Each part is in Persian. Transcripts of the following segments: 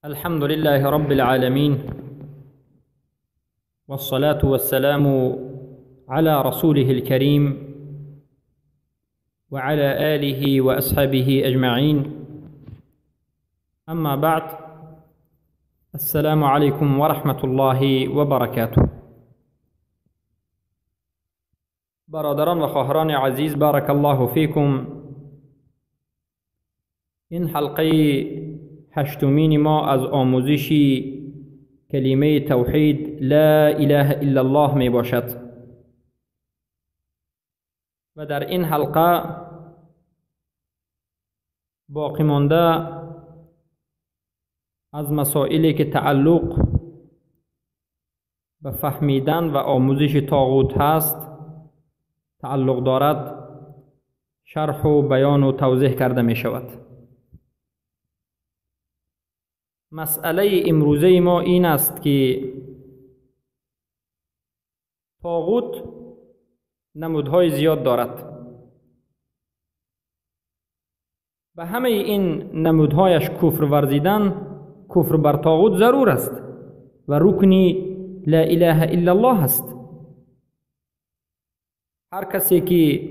الحمد لله رب العالمين، والصلاة والسلام على رسوله الكريم وعلى آله وأصحابه أجمعين. أما بعد، السلام عليكم ورحمة الله وبركاته. برادران و خواهران عزیز، بارک الله فیکم. این حلقه هشتمین ما از آموزش کلمه توحید لا اله الا الله می باشد و در این حلقه باقی مانده از مسائلی که تعلق به فهمیدن و آموزش طاغوت هست تعلق دارد شرح و بیان و توضیح کرده می شود. مسئله امروزه ما این است که طاغوت نمودهای زیاد دارد. به همه این نمودهایش کفر ورزیدن، کفر بر طاغوت ضرور است و رکنی لا اله الا الله است. هر کسی که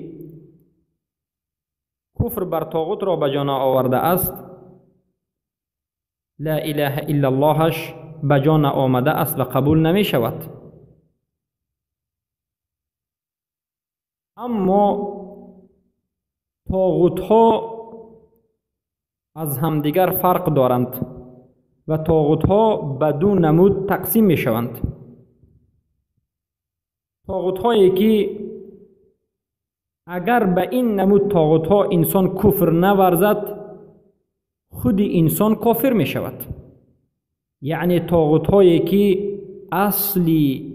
کفر بر طاغوت را به جا آورده است، لا اله الا اللهش به جا آمده است و قبول نمی شود. اما طاغوت ها از همدیگر فرق دارند و طاغوت ها به دو نمود تقسیم می شوند. طاغوت هایی که اگر به این نمود طاغوت ها انسان کفر نورزد، خود انسان کافر می شود. یعنی طاغوت هایی که اصلی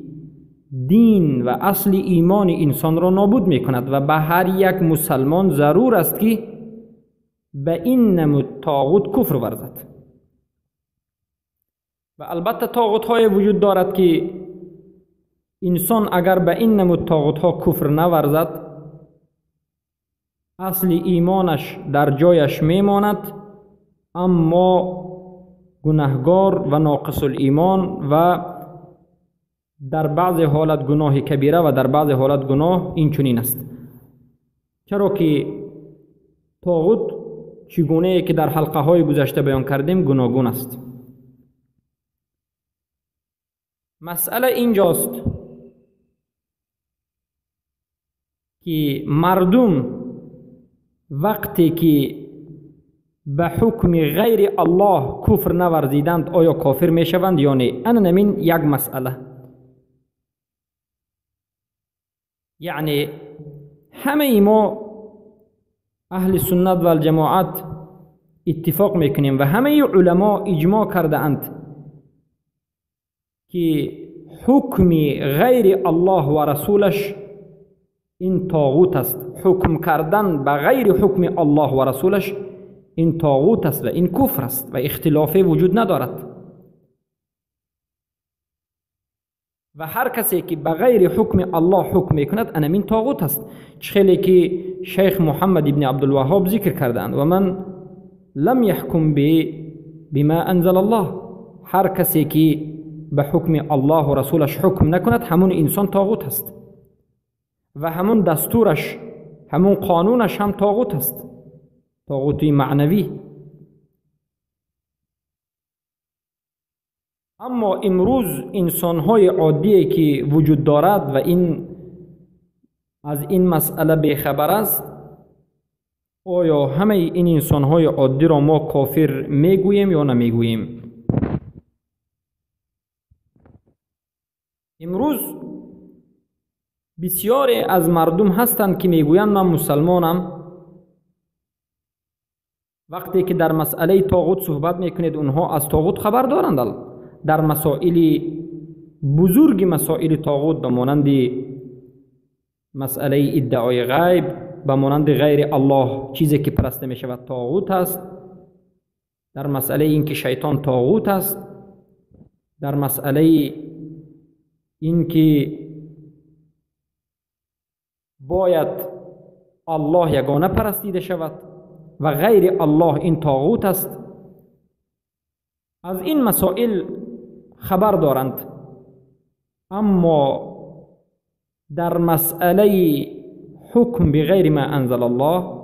دین و اصلی ایمان انسان را نابود می کند و به هر یک مسلمان ضرور است که به این نمود طاغوت کفر ورزد. و البته طاغوت های وجود دارد که انسان اگر به این نمود طاغوت ها کفر نورزد، اصلی ایمانش در جایش می ماند، اما گناهگار و ناقص الایمان و در بعض حالت گناه کبیره و در بعض حالت گناه این چنین است. چرا که طاغوت چگونه که در حلقه های گذشته بیان کردیم گوناگون است. مسئله اینجاست که مردم وقتی که به حکم غیر الله کفر نورزیدند آیا کافر می شوند یا نه؟ این یک مسئله. یعنی همه ما اهل سنت و الجماعت اتفاق میکنیم و همه علما اجماع کرده اند که حکم غیر الله و رسولش این طاغوت است. حکم کردن به غیر حکم الله و رسولش این طاغوت است و این کفر است و اختلافی وجود ندارد. و هر کسی که به غیر حکم الله حکم میکند این طاغوت است. خیلی که شیخ محمد ابن عبدالوهاب ذکر کردند و من لم يحكم بما انزل الله. هر کسی که به حکم الله و رسولش حکم نکند همون انسان طاغوت است و همون دستورش، همون قانونش هم طاغوت است، طاغوتی معنوی. اما امروز انسان‌های عادی که وجود دارد و از این مسئله بیخبر است، آیا همه این انسان‌های عادی را ما کافر میگوییم یا نمیگوییم؟ امروز بسیاری از مردم هستند که میگویند من مسلمانم. وقتی که در مسئله طاغوت صحبت میکنید اونها از طاغوت خبر دارند. در مسائل بزرگ مسائل طاغوت به مانند مسئله ادعای غیب، به مانند غیر الله چیزی که پرسته می شود طاغوت است، در مسئله اینکه شیطان طاغوت است، در مسئله اینکه باید الله یگانه پرستیده شود و غیر الله این طاغوت است. از این مسائل خبر دارند، اما در مسئله حکم بغیر ما انزل الله،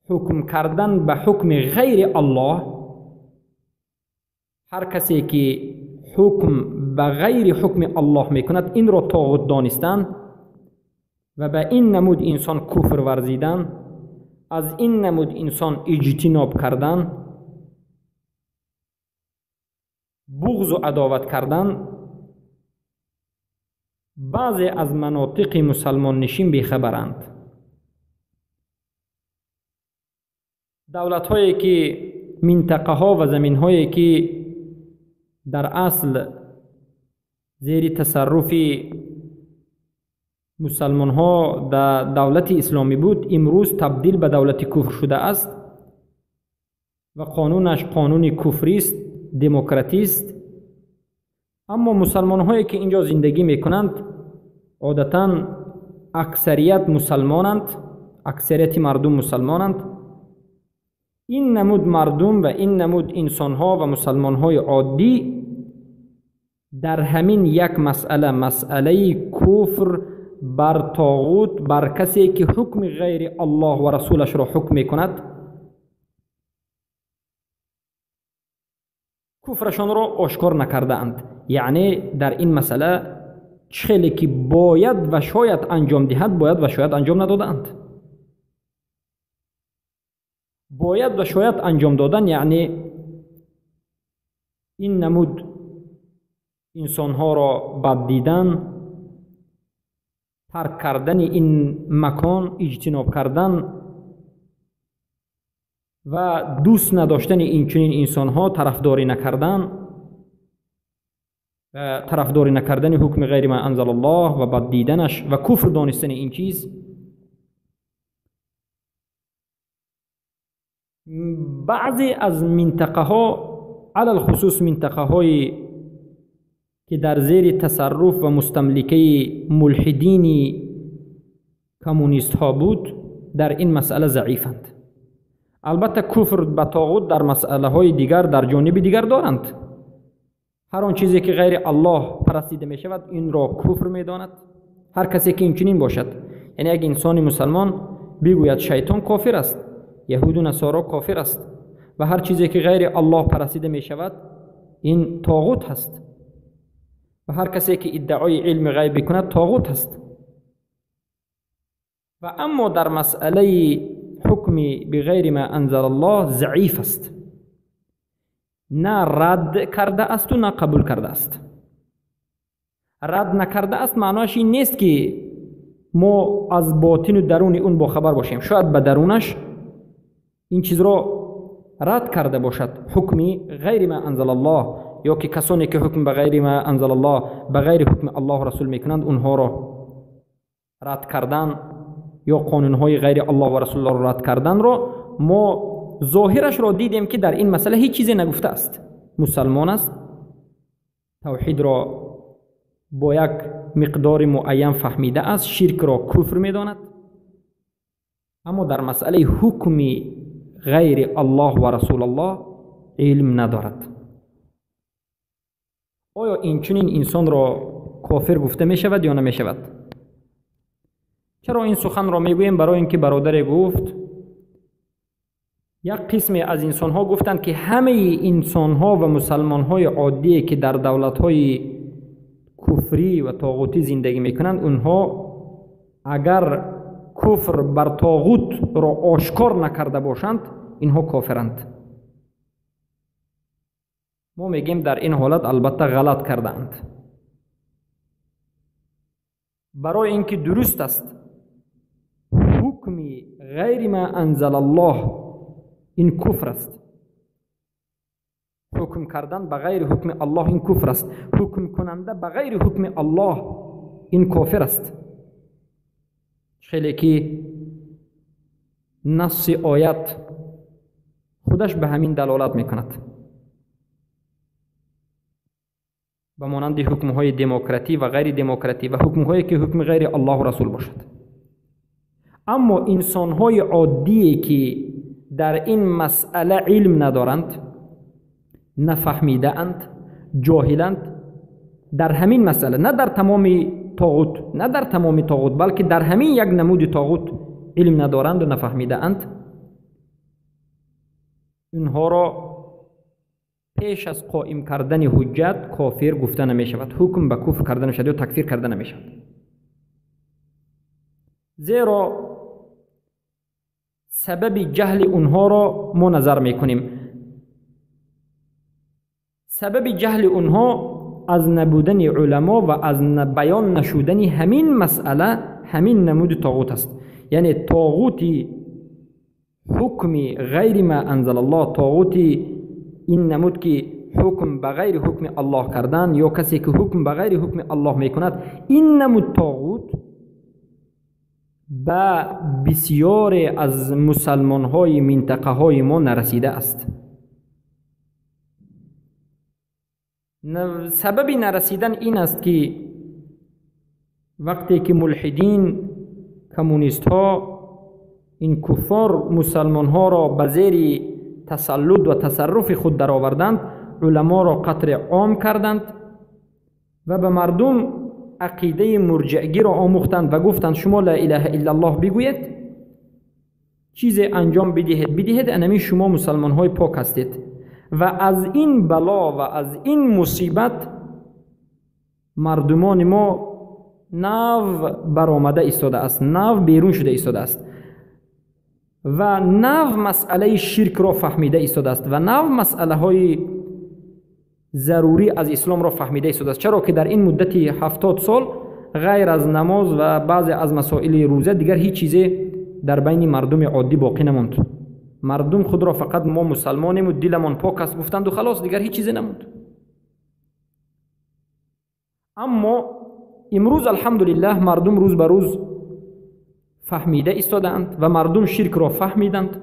حکم کردن به حکم غیر الله، هر کسی که حکم به غیر حکم الله میکند این را طاغوت دانستن و به این نمود انسان کفر ورزیدن، از این نمود انسان اجتناب کردن، بغض و عداوت کردن، بعضی از مناطق مسلمان نشین بیخبرند. دولت هایی که منطقه ها و زمین هایی که در اصل زیر تصرف مسلمان ها در دولت اسلامی بود، امروز تبدیل به دولت کفر شده است و قانونش قانون کفری است، دموکراتی است. اما مسلمان هایی که اینجا زندگی میکنند عادتاً اکثریت مسلمانند، اکثریت مردم مسلمانند. این نمود مردم و این نمود انسان ها و مسلمان های عادی در همین یک مسئله کفر بر طاغوت، بر کسی که حکم غیر الله و رسولش را حکم میکند، کفرشان را آشکار نکرده اند. یعنی در این مسئله چخیلی که باید و شاید انجام دهد باید و شاید انجام نداده اند. باید و شاید انجام دادن یعنی این نمود انسانها را بد دیدن، ترک کردن این مکان، اجتناب کردن و دوست نداشتن این چنین انسانها، طرفداری نکردن حکم غیر ما انزل الله و بد دیدنش و کفر دانستن این چیز. بعضی از منطقه ها، علل خصوص منطقه های که در زیر تصرف و مستملکه ملحدین کمونیست ها بود، در این مسئله ضعیفند. البته کفر به طاغوت در مسئله های دیگر در جانب دیگر دارند. هر آن چیزی که غیر الله پرستیده می شود این را کفر می داند. هر کسی که این چنین باشد، یعنی اگر انسان مسلمان بگوید شیطان کافر است، یهود و نصارا کافر است و هر چیزی که غیر الله پرستیده می شود این طاغوت هست و هر کسی که ادعای علم غیب کند طاغوت است. و اما در مسئله حکم بغیر ما انزل الله ضعیف است، نه رد کرده است و نه قبول کرده است. رد نکرده است معناش این نیست که ما از باطن و درون اون با خبر باشیم، شاید به درونش این چیز را رد کرده باشد، حکمی غیر ما انزل الله، یا که کسانی که حکم به غیر ما انزل الله به غیر حکم الله و رسول میکنند اونها را رد کردن یا قانونهای غیر الله و رسول الله را رد کردن را ما ظاهرش را دیدیم که در این مسئله هیچ چیزی نگفته است. مسلمان است، توحید را با یک مقدار معین فهمیده است، شرک را کفر میداند، اما در مسئله حکم غیر الله و رسول الله علم ندارد. آیا این چنین انسان را کافر گفته می شود یا نمی شود؟ چرا این سخن را می گویم؟ برای اینکه برادر گفت یک قسم از انسان ها گفتند که همه انسان ها و مسلمان های عادی که در دولت های کفری و طاغوتی زندگی می کنند، اونها اگر کفر بر طاغوت را آشکار نکرده باشند اینها کافرند. ما میگیم در این حالت البته غلط کردند، برای اینکه درست است حکم غیر ما انزل الله این کفر است. حکم کردن به غیر حکم الله این کفر است. حکم کننده به غیر حکم الله این کافر است. خیلی که نص آیت خودش به همین دلالت میکند، به مانند حکم های دموکراتی و غیر دموکراتی و حکم هایی که حکم غیر الله و رسول باشد. اما انسان های عادی که در این مسئله علم ندارند، نفهمیده اند، جاهلند در همین مسئله، نه در تمام طاغوت، نه در تمام طاغوت، بلکه در همین یک نمود طاغوت علم ندارند و نفهمیده اند، اونها را پیش از قائم کردن حجت کافر گفته نمی شود، حکم به کفر کردن نمی شود یا تکفیر کردن نمی شود. زیرا سبب جهل اونها را ما نظر می کنیم. سبب جهل اونها از نبودن علما و از بیان نشودن همین مسئله، همین نمود طاغوت است. یعنی طاغوتی حکمی غیر ما انزل الله، طاغوتی این نمود که حکم به غیر حکم الله کردن یا کسی که حکم به غیر حکم الله میکند، این نمود طاغوت به بسیار از مسلمان های منطقه های ما نرسیده است. سبب نرسیدن این است که وقتی که ملحدین، کمونیست ها، این کفار مسلمان ها را به زیر تسلط و تصرف خود درآوردند، علما را قطر عام کردند و به مردم عقیده مرجعگی را آموختند و گفتند شما لا اله الا الله بگویید، چیز انجام بدهید، انمی شما مسلمان های پاک هستید. و از این بلا و از این مصیبت مردمان ما نو برآمده ایستاده است، نو بیرون شده ایستاده است و نو مسئله شرک را فهمیده ایستاده است و نو مسئله های ضروری از اسلام را فهمیده ایستاده است. چرا که در این مدت 70 سال غیر از نماز و بعضی از مسائل روزه دیگر هیچ چیزی در بین مردم عادی باقی نماند. مردم خود را فقط ما مسلمانیم و دلمان پاک است گفتند و خلاص، دیگر هیچ چیزی نموند. اما امروز الحمدلله مردم روز به روز فهمیده ایستادند و مردم شرک را فهمیدند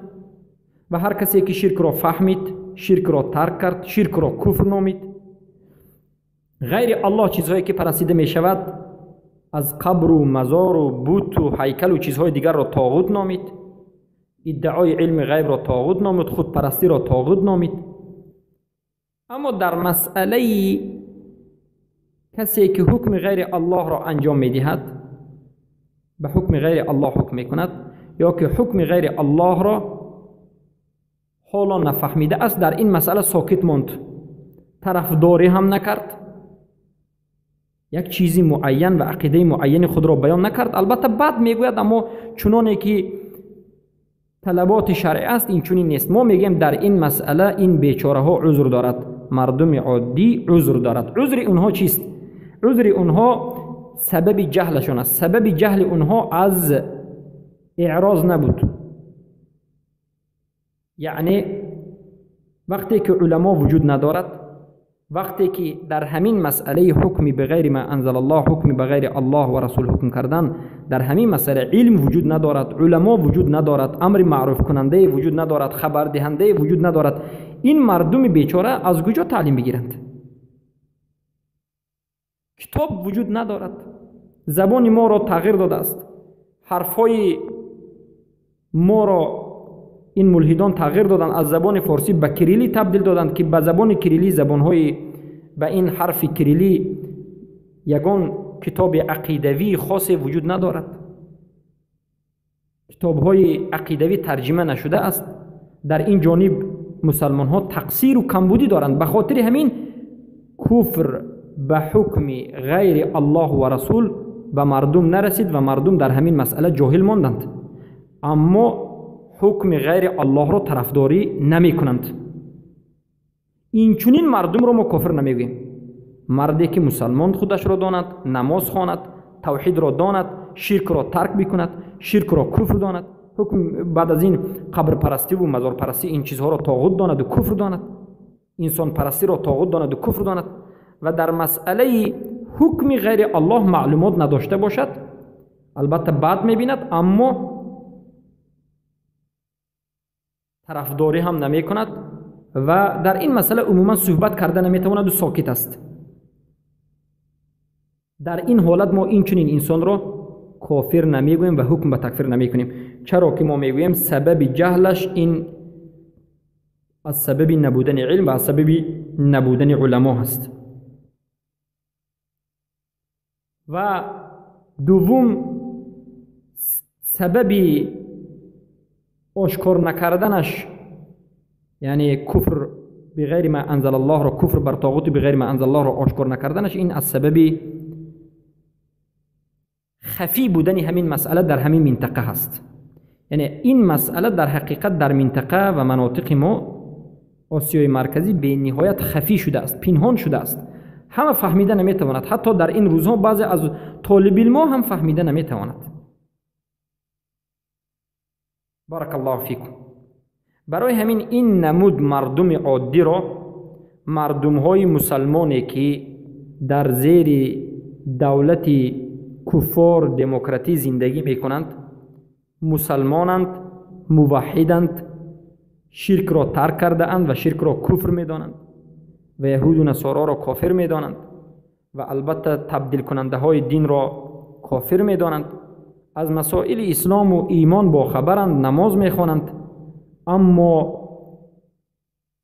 و هر کسی که شرک را فهمید، شرک را ترک کرد، شرک را کفر نامید. غیر الله چیزهایی که پرستیده می شود از قبر و مزار و بت و هیکل و چیزهای دیگر را طاغوت نامید. ادعای علم غیب را طاغوت نامید، خودپرستی را طاغوت نامید. اما در مسئله کسی که حکم غیر الله را انجام می دهد، به حکم غیر الله حکم می کند یا که حکم غیر الله را حالا نفهمیده است، در این مسئله ساکت ماند، طرفداری هم نکرد، یک چیزی معین و عقیده معین خود را بیان نکرد. البته بعد میگوید اما چنانه که طلبات شرعی است این چنین نیست. ما میگیم در این مسئله این بیچاره ها عذر دارد، مردم عادی عذر دارد. عذر اونها چیست؟ عذر اونها سبب جهلشون است. سبب جهل اونها از اعراض نبود. یعنی وقتی که علما وجود ندارد، وقتی که در همین مسئله حکمی به غیر ما انزل الله، حکمی به غیر الله و رسول حکم کردن، در همین مسئله علم وجود ندارد، علما وجود ندارد، امر معروف کننده وجود ندارد، خبر دهنده وجود ندارد، این مردم بیچاره از کجا تعلیم بگیرند؟ کتاب وجود ندارد، زبان ما را تغییر داده است، حرفای ما را این ملحدان تغییر دادن، از زبان فارسی به کریلی تبدیل دادند که به زبان کریلی، زبانهای به این حرف کریلی یگان کتاب عقیدوی خاصی وجود ندارد. کتابهای عقیدوی ترجمه نشده است. در این جانب مسلمان ها تقصیر و کمبودی دارند. به خاطر همین کفر به حکم غیر الله و رسول به مردم نرسید و مردم در همین مسئله جاهل ماندند. اما حکم غیر الله را طرفداری نمی کنند. این چنین مردم را ما کافر نمیگوییم. مردی که مسلمان خودش را داند، نماز خواند، توحید را داند، شرک را ترک بکند، شرک را کفر داند، حکم بعد از این قبر پرستی و مزار پرستی این چیزها را طاغوت داند و کفر داند، انسان پرستی را طاغوت داند و کفر داند و در مسئله حکم غیر الله معلومات نداشته باشد، البته بعد میبیند اما طرفداری هم نمی کند و در این مسئله عموما صحبت کرده نمیتواند و ساکت است. در این حالت ما این چنین انسان را کافر نمیگوییم و حکم به تکفیر نمی کنیم. چرا که ما میگوییم سبب جهلش این از سبب نبودن علم و از سبب نبودن علما هست. و دوم سبب آشکار نکردنش، یعنی کفر بغیر ما انزل الله را، کفر بر طاغوت بغیر ما انزل الله را آشکار نکردنش، این از سبب خفی بودن همین مسئله در همین منطقه هست. یعنی این مسئله در حقیقت در منطقه و مناطق ما آسیای مرکزی به نهایت خفی شده است، پنهان شده است. همه فهمیده نمیتواند. حتی در این روزها بعضی از طالب علم هم فهمیده نمیتواند. بارک الله فیکم. برای همین این نمود مردم عادی را، مردم های مسلمانی که در زیر دولت کفار دموکراتی زندگی میکنند، مسلمانند، موحدند، شرک را ترک کرده اند و شرک را کفر میدانند و یهود و نصارا را کافر میدانند و البته تبدیل کننده های دین را کافر میدانند. از مسائل اسلام و ایمان با خبرند، نماز میخوانند، اما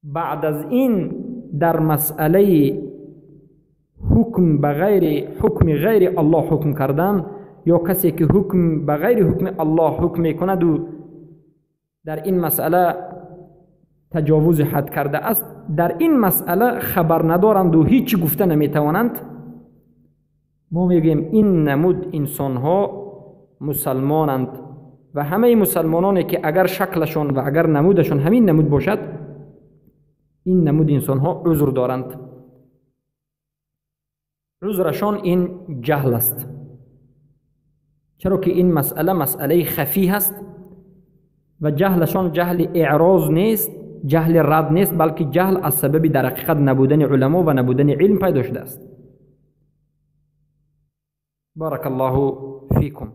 بعد از این در مسئله حکم بغیر حکم غیر الله حکم کردن، یا کسی که حکم بغیر حکم الله حکم میکند و در این مسئله تجاوز حد کرده است، در این مسئله خبر ندارند و هیچ گفته نمیتوانند. ما میگیم این نمود انسان ها مسلمانند و همه مسلمانانی که اگر شکلشون و اگر نمودشون همین نمود باشد، این نمود انسان ها عذر دارند. عذرشان این جهل است، چرا که این مسئله مسئله خفی هست و جهلشان جهل اعراض نیست، جهل رد نیست، بلکه جهل از سبب در حقیقت نبودن علما و نبودن علم پیدا شده است. بارک الله فیکم.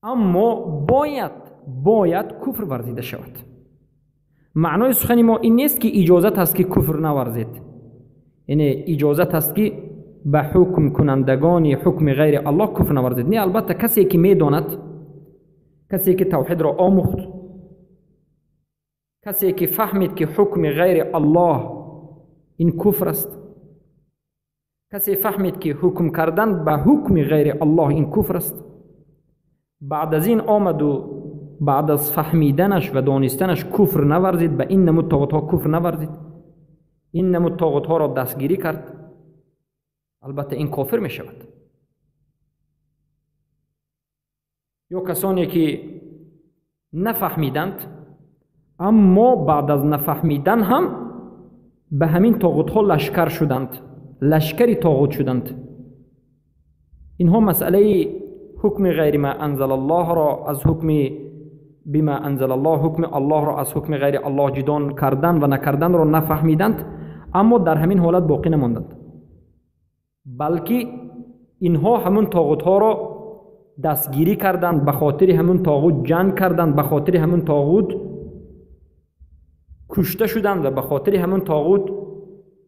اما باید کفر ورزیده شود. معنای سخن ما این نیست که اجازت هست که کفر نورزید، یعنی اجازت هست که به حکم کنندگان حکم غیر الله کفر نورزید. نه، البته کسی که میداند، کسی که توحید را آموخت، کسی که فهمید که حکم غیر الله این کفر است، کسی فهمید که حکم کردن به حکم غیر الله این کفر است، بعد از این آمد و بعد از فهمیدنش و دانستنش کفر نورزید، به این نمود طاغوت ها کفر نورزید، این نمود طاغوت ها را دستگیری کرد، البته این کافر می شود. یا کسانی که نفهمیدند اما بعد از نفهمیدن هم به همین طاغوت ها لشکر شدند، لشکری طاغوت شدند. اینها مسئله حکم غیر ما انزل الله را از حکم بما انزل الله، حکم الله را از حکم غیر الله جدا کردن و نکردن را نفهمیدند، اما در همین حالت باقی نماندند، بلکه اینها همون طاغوت ها را دستگیری کردند، به خاطر همون طاغوت جنگ کردند، به خاطر همون طاغوت کشته شدند و به خاطر همون طاغوت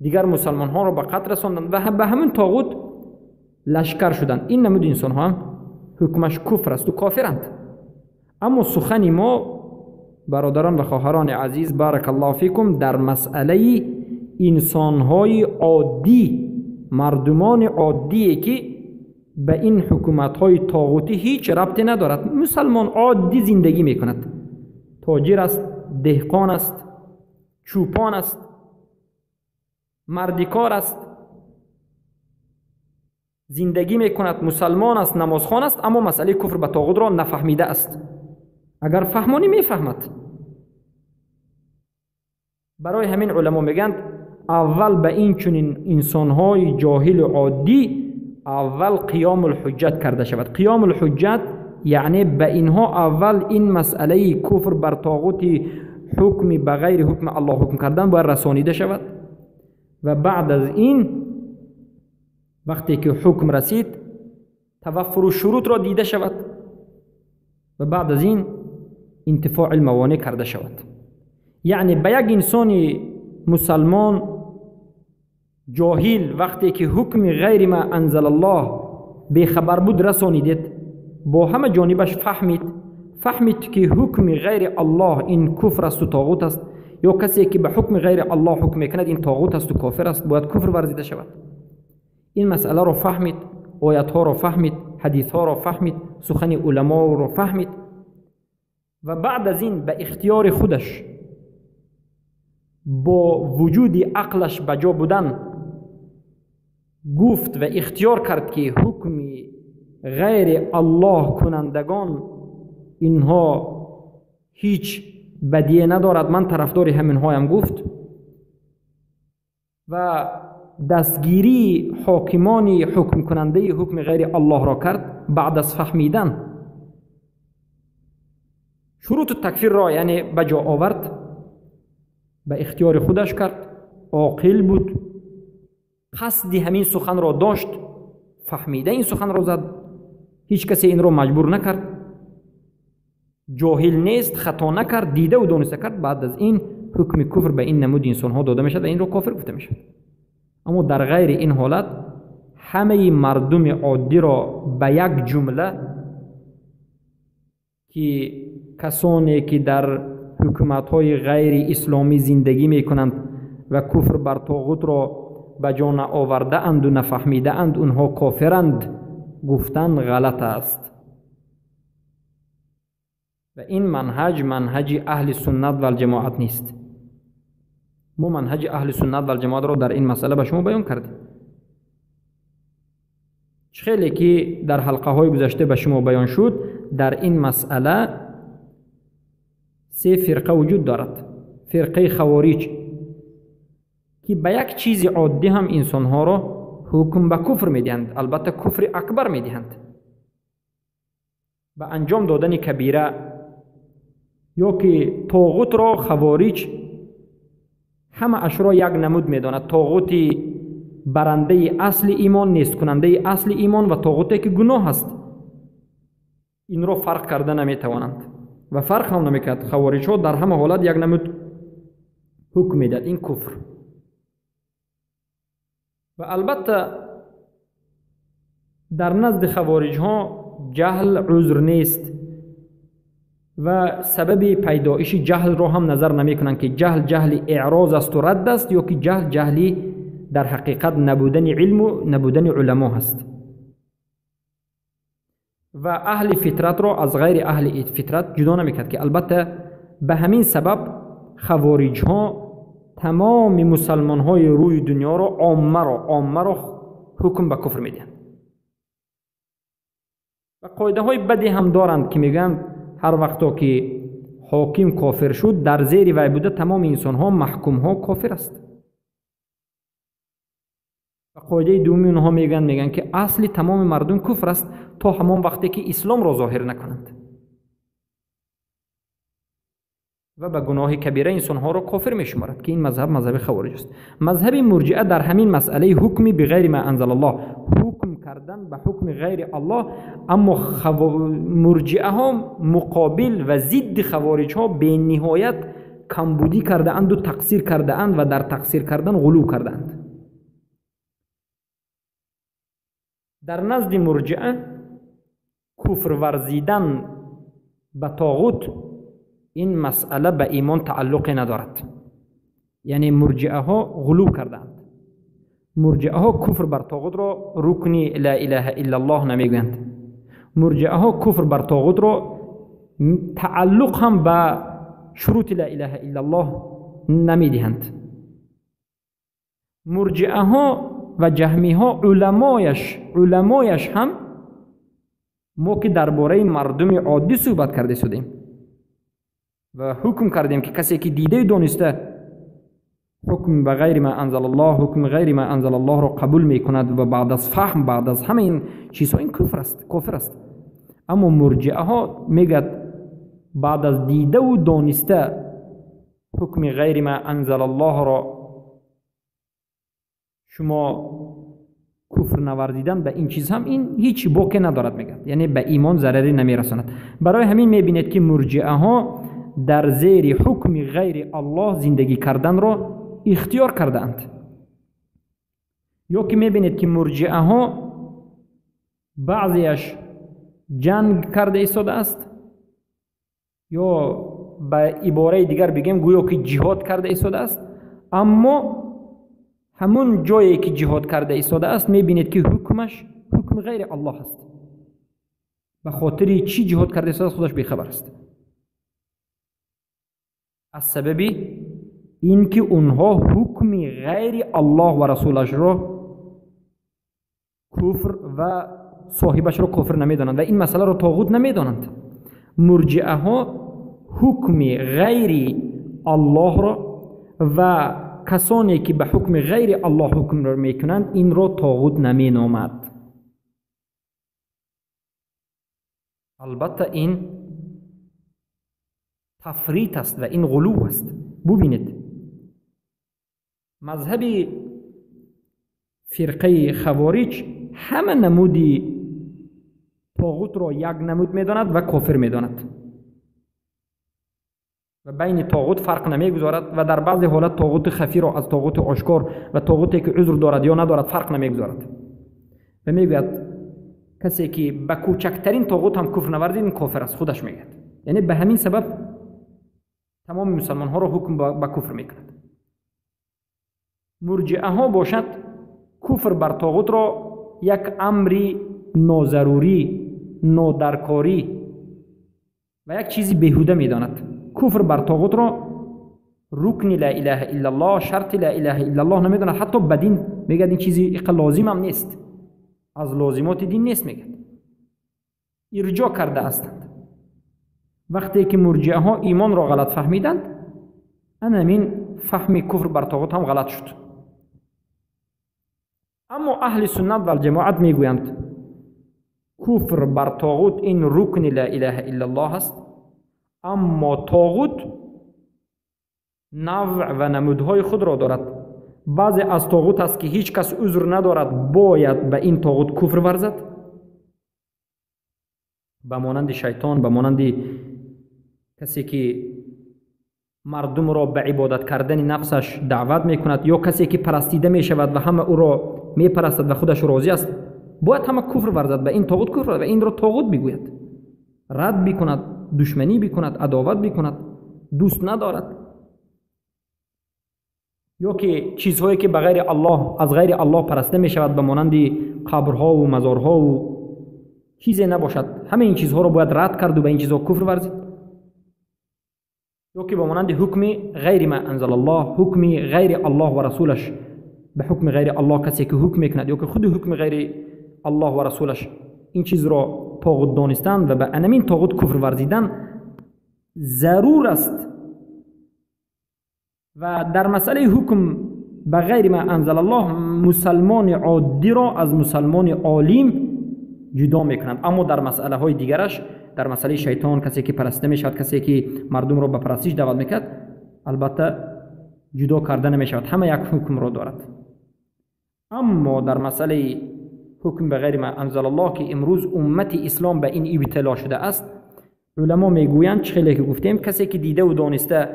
دیگر مسلمان ها را به قتل رساندند و به همون طاغوت لشکر شدند. این نمود انسان ها هم حکمش کفر است و کافرند. اما سخن ما برادران و خواهران عزیز بارک الله فیکم در مسئله انسان های عادی، مردمان عادی که به این حکومت های طاغوتی هیچ ربطی ندارد. مسلمان عادی زندگی میکند، تاجر است، دهقان است، چوپان است، مردکار است، زندگی میکند، مسلمان است، نمازخوان است، اما مسئله کفر به طاغوت را نفهمیده است. اگر فهمانی میفهمد. برای همین علما میگند اول به این چنین انسانهای جاهل و عادی اول قیام الحجت کرده شود. قیام الحجت یعنی به اینها اول این مسئله کفر بر طاغوت حکم بغیر حکم الله حکم کردن باید رسانیده شود و بعد از این وقتی که حکم رسید توفر شروط را دیده شود و بعد از این انتفاع الموانع کرده شود. یعنی به یک انسان مسلمان جاهل وقتی که حکم غیر ما انزل الله بے خبر بود رسانیدید، با همه جانبش فهمید، فهمید که حکم غیر الله این کفر است و طاغوت است، یا کسی که به حکم غیر الله حکم میکند این طاغوت است و کافر است، باید کفر ورزیده شود. این مسئله رو فهمید، آیات ها رو فهمید، حدیث ها رو فهمید، سخن علما رو فهمید و بعد از این به اختیار خودش با وجود عقلش بجا بودن گفت و اختیار کرد که حکم غیر الله کنندگان اینها هیچ بدیه ندارد، من طرفدار همین هایم گفت و دستگیری حاکمان حکم کننده حکم غیر الله را کرد. بعد از فهمیدن شروط تکفیر را یعنی بجا آورد، به اختیار خودش کرد، عاقل بود، قصد همین سخن را داشت، فهمیده این سخن را زد، هیچ کسی این را مجبور نکرد، جاهل نیست، خطا نکرد، دیده و دانسته کرد. بعد از این حکم کفر به این نمود انسان ها داده میشد و این را کافر گفته میشد. اما در غیر این حالت همه مردم عادی را به یک جمله که کسانی که در حکومت‌های غیر اسلامی زندگی میکنند و کفر بر طاغوت را به جا آورده اند و نفهمیده اند اونها کافرند گفتن غلط است. و این منهج اهل سنت و الجماعت نیست. ما منهج اهل سنت و الجماعت را در این مسئله به شما بیان کردیم. خیلی که در حلقه های گذشته به شما بیان شد، در این مسئله سه فرقه وجود دارد. فرقه خوارج که به یک چیز عادی هم انسان ها را حکم به کفر میدهند، البته کفر اکبر میدهند، به انجام دادن کبیره. یا که طاغوت را خوارج همه اش را یک نمود میداند، طاغوت برنده اصل ایمان، نیست کننده اصل ایمان و طاغوتی که گناه است. این را فرق کرده نمیتوانند و فرق هم نمیکرد. خوارج ها در همه حالت یک نمود حکم میداد، این کفر. و البته در نزد خوارج ها جهل عذر نیست و سبب پیدایش جهل را هم نظر نمی کنند که جهل اعراض است و رد است، یا که جهلی در حقیقت نبودن علم و نبودن علما هست. و اهل فطرت را از غیر اهل فطرت جدا نمی کرد، که البته به همین سبب خوارج ها تمام مسلمان های روی دنیا را عامه را حکم به کفر میدن. و قاعده های بدی هم دارند که میگن هر وقتا که حاکم کافر شد در زیر وی بوده تمام انسان ها محکوم ها کافر است. و قاعده دومی اونها میگن که اصل تمام مردم کفر است تا همان وقتی که اسلام را ظاهر نکنند و به گناه کبیره انسان ها را کافر میشمارد، که این مذهب خوارج است. مذهب مرجئه در همین مسئله حکم بغیر ما انزل الله، حکم کردن به حکم غیر الله. اما مرجئه ها مقابل و ضد خوارج ها به نهایت کمبودی کرده اند و تقصیر کرده اند و در تقصیر کردن غلو کرده اند. در نزد مرجئه کفر ورزیدن به طاغوت این مسئله به ایمان تعلق ندارد. یعنی مرجئه ها غلو کردند. مرجئه ها کفر بر طاغوت را رکن لا اله الا الله نمیگویند. مرجئه ها کفر بر طاغوت را تعلق هم به شروط لا اله الا الله نمیدهند. مرجئه ها و جهمی ها علمایش هم ما که درباره مردم عادی صحبت کرده شدیم و حکم کردیم که کسی که دیده دانسته حکم به غیر ما انزل الله، حکم غیر ما انزل الله را قبول می کند و بعد از فهم، بعد از همه این چیزها این کفر است. اما مرجئه ها میگد بعد از دیده و دانسته حکم غیر ما انزل الله را شما کفر نورزیدن به این چیز هم این هیچ باکی ندارد میگد، یعنی به ایمان ضرری نمیرساند. برای همین میبینید که مرجئه ها در زیر حکم غیر الله زندگی کردن را اختیار کردند. یا که میبینید که مرجئه ها بعضیش جنگ کرده ایستاده است یا به عباره دیگر بگیم گویا که جهاد کرده ایستاده است، اما همون جایی که جهاد کرده ایستاده است میبینید که حکمش حکم غیر الله است. به خاطر چی جهاد کرده ایستاده است خودش بیخبر است. از سبب اینکه اونها حکم غیر الله و رسولش را کفر و صاحبش را کفر نمیدانند و این مسئله را طاغوت نمیدانند. مرجئه ها حکم غیر الله را و کسانی که به حکم غیر الله حکم را میکنند این را طاغوت نمینامد. البته این تفریط است و این غلو است. ببینید مذهب فرقه خوارج همه نمودی طاغوت را یک نمود میداند و کافر میداند و بین طاغوت فرق نمیگذارد و در بعضی حالت طاغوت خفی را از طاغوت آشکار و طاغوتی که عذر دارد یا ندارد فرق نمیگذارد و میگوید کسی که به کوچکترین طاغوت هم کفر نورزید این کافر است. خودش میگه یعنی به همین سبب تمام مسلمان ها را حکم به کفر میکند. مرجئه ها باشد کفر بر طاغوت را یک امری ناضروری، نادرکاری و یک چیزی بیهوده میداند. کفر بر طاغوت را رکن لا اله الا الله، شرط لا اله الا الله نمیداند. حتی بدین میگه این چیزی لازم هم نیست، از لازمات دین نیست میگه، ارجاع کرده هستند. وقتی که مرجئه ها ایمان را غلط فهمیدند همین فهم کفر بر طاغوت هم غلط شد. اما اهل سنت و الجماعت میگویند کفر بر طاغوت این رکن لا اله الا الله است، اما طاغوت نوع و نمودهای خود را دارد. بعضی از طاغوت است که هیچ کس عذر ندارد باید به این طاغوت کفر ورزد، به مانند شیطان، به مانند کسی که مردم را به عبادت کردن نفسش دعوت میکند یا کسی که پرستیده میشود و همه او را میپرستد و خودش راضی است باید همه کفر ورزد به این طاغوت کفر ورزد و این را طاغوت میگوید. رد بکند، دشمنی بکند، عداوت بکند، دوست ندارد. یا که چیزهایی که بغیر الله از غیر الله پرسته میشود به مانند قبرها و مزارها و چیزی نباشد، همه این چیزها را باید رد کرد و به این چیزها کفر ورزید. یا که به مانند حکم غیر ما انزل الله، حکم غیر الله و رسولش، به حکم غیر الله کسی که حکم میکند یا که خود حکم غیر الله و رسولش این چیز را طاغوت دانستن و به انمین طاغوت کفر ورزیدن ضرور است. و در مسئله حکم به غیر ما انزل الله مسلمان عادی را از مسلمان عالم جدا میکنند، اما در مسئله های دیگرش، در مسئله شیطان، کسی که پرسته میشود، کسی که مردم را به پرستش دعوت میکرد، البته جدا کردن نمیشود، همه یک حکم را دارد. اما در مسئله حکم به غیر ما انزل الله که امروز امت اسلام به این ابتلا شده است، علما میگویند چخیلی که گفتیم کسی که دیده و دانسته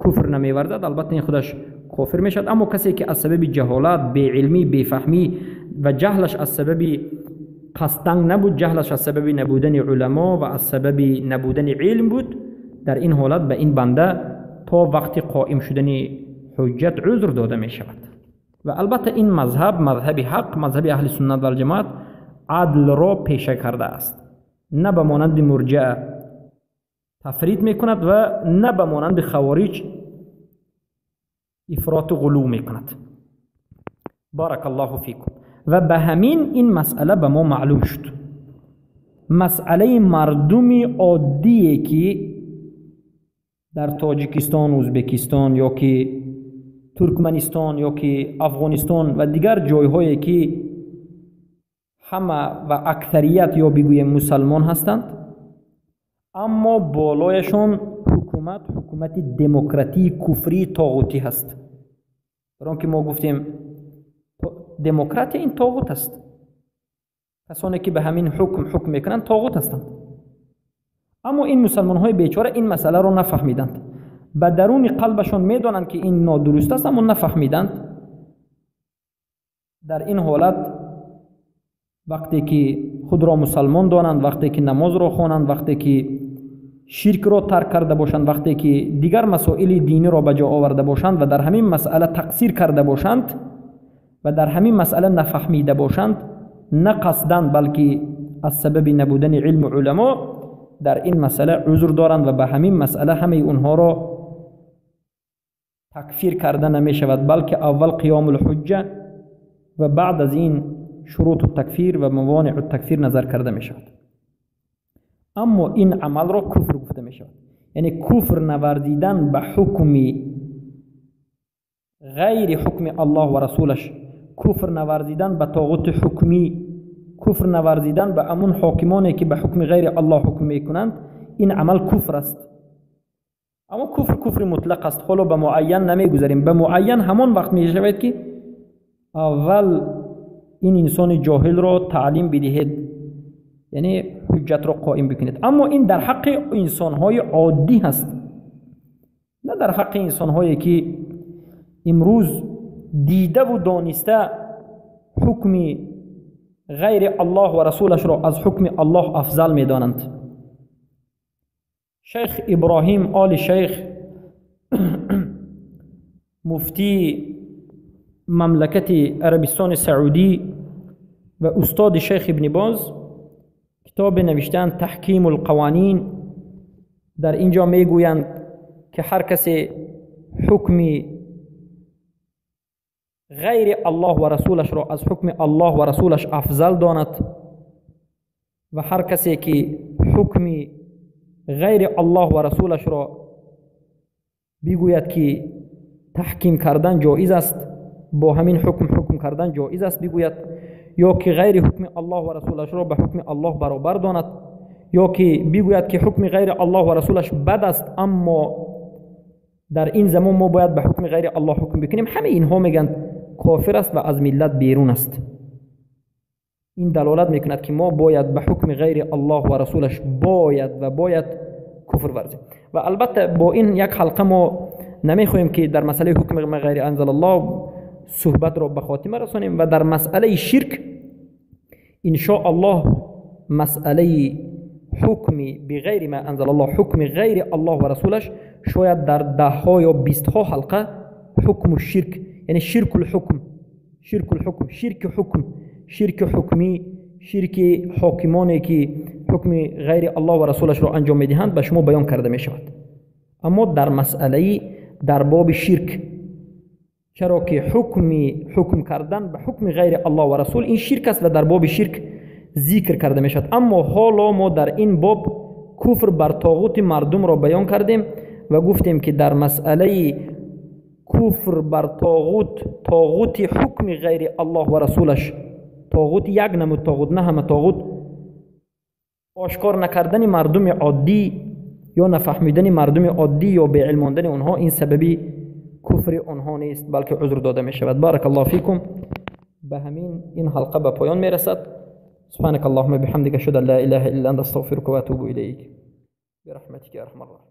کفر نمیورزد البته این خودش کافر میشد، اما کسی که از سبب جهالت، بی علمی، بی فهمی و جهلش از سبب قصدن نبود، جهلش از سبب نبودن علما و از سبب نبودن علم بود، در این حالت به این بنده تا وقت قائم شدن حجت عذر داده می شود. و البته این مذهب، مذهب حق، مذهب اهل سنت و الجماعت عدل را پیشه کرده است، نه به مانند مرجئه تفرید می کند و نه به مانند خوارج افراط و غلو می کند. بارک الله فیکم. و به همین این مسئله به ما معلوم شد. مسئله مردم عادی که در تاجیکستان، ازبکستان یا که ترکمنستان یا که افغانستان و دیگر جایهایی که همه و اکثریت یا بگویم مسلمان هستند، اما بالایشان حکومت دموکراتی کفری طاغوتی هست. برای که ما گفتیم دموکراتی این طاغوت است، کسانی که به همین حکم میکنند طاغوت هستند. اما این مسلمان های بیچاره این مسئله رو نفهمیدند، به درون قلبشون میدانند که این نادرست است اما نفهمیدند. در این حالت وقتی که خود را مسلمان دانند، وقتی که نماز را خوانند، وقتی که شرک را ترک کرده باشند، وقتی که دیگر مسائل دینی را به جا آورده باشند و در همین مسئله تقصیر کرده باشند و در همین مسئله نفهمیده باشند، نه قصداً بلکه از سبب نبودن علم علما در این مسئله عذر دارند و به همین مسئله همه اونها را تکفیر کرده نمی شود، بلکه اول قیام الحجه و بعد از این شروط التکفیر و موانع التکفیر نظر کرده می شود. اما این عمل را کفر گفته می شود، یعنی کفر نوردیدن به حکم غیر حکم الله و رسولش، کفر نوردیدن به طاغوت حکمی، کفر نوردیدن به امون حاکمانی که به حکم غیر الله حکم میکنند، این عمل کفر است. اما کفر مطلق است، حالا به معین نمیگذاریم. به معین همون وقت می شود که اول این انسان جاهل را تعلیم بدهید، یعنی حجت را قائم بکنید. اما این در حق انسان‌های عادی هست، نه در حق انسان‌هایی که امروز دیده و دانسته حکم غیر الله و رسولش را از حکم الله افضل می‌دانند. شیخ ابراهیم آل شیخ مفتی مملکت عربستان سعودی و استاد شیخ ابن باز کتاب نوشتن تحکیم القوانین. در اینجا میگویند که هر کسی حکم غیر الله و رسولش را از حکم الله و رسولش افضل داند و هر کسی که حکم غیر الله و رسولش را بگوید که تحکیم کردن جایز است، با همین حکم کردن جایز است بگوید، یا که غیر حکم الله و رسولش را به حکم الله برابر داند، یا که بگوید که حکم غیر الله و رسولش بد است اما در این زمان ما باید به حکم غیر الله حکم بکنیم، همه اینها میگن کافر است و از ملت بیرون است. این دلالت میکند که ما باید به حکم غیر الله و رسولش باید کفر ورزیم. و البته با این یک حلقه ما نمیخواهیم که در مسئله حکم غیر انزل الله صحبت را به خاتمه رسانیم و در مسئله شرک ان شاء الله مسئله حکم بغیر ما انزل الله، حکم غیر الله و رسولش، شاید در 10 ها یا 20 ها حلقه حکم الشرک، یعنی شرک الحکم، شرک حکمی، شرک حاکمانی که حکم غیر الله و رسولش را انجام میدهند به شما بیان کرده می شود. اما در مسئله در باب شرک، چرا که حکم کردن به حکم غیر الله و رسول این شرک است و در باب شرک ذکر کرده می شود. اما حالا ما در این باب کفر بر طاغوت مردم را بیان کردیم و گفتیم که در مسئله کفر بر طاغوت حکم غیر الله و رسولش، طاغوت یک نمود طاغوت، نه همه طاغوت، آشکار نکردن مردم عادی یا نفهمیدن مردم عادی یا به علم ماندن اونها این سببی کفر اونها نیست بلکه عذر داده می شود. بارک الله فیکم. به همین این حلقه به پایان می رسد. سبحانك اللهم بحمدك اشهد ان لا اله الا انت استغفرك واتوب اليك برحمتك يا ارحم الراحمين.